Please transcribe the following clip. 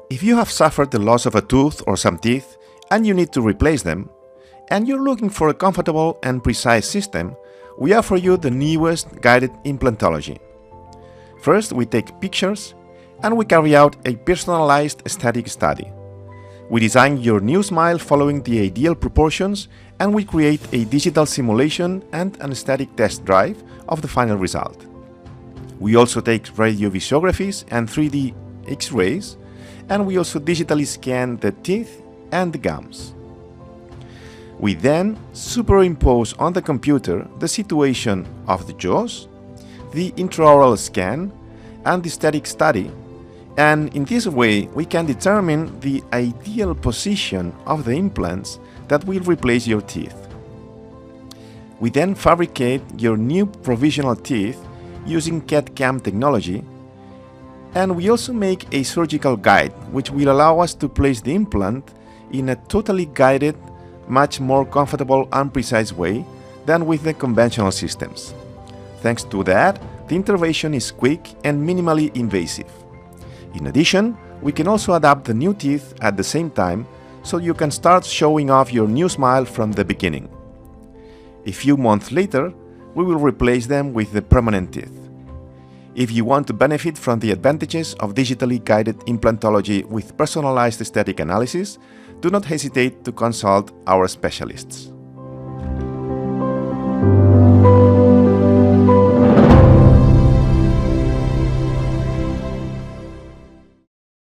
If you have suffered the loss of a tooth or some teeth and you need to replace them, and you're looking for a comfortable and precise system, we offer you the newest guided implantology. First, we take pictures and we carry out a personalized aesthetic study. We design your new smile following the ideal proportions, and we create a digital simulation and an aesthetic test drive of the final result. We also take radiographies and 3D X-rays, and we also digitally scan the teeth and the gums. We then superimpose on the computer the situation of the jaws, the intraoral scan, and the aesthetic study, and in this way we can determine the ideal position of the implants that will replace your teeth. We then fabricate your new provisional teeth using CAD/CAM technology, and we also make a surgical guide which will allow us to place the implant in a totally guided, much more comfortable and precise way than with the conventional systems. Thanks to that, the intervention is quick and minimally invasive. In addition, we can also adapt the new teeth at the same time, so you can start showing off your new smile from the beginning. A few months later, we will replace them with the permanent teeth. If you want to benefit from the advantages of digitally guided implantology with personalized aesthetic analysis, do not hesitate to consult our specialists.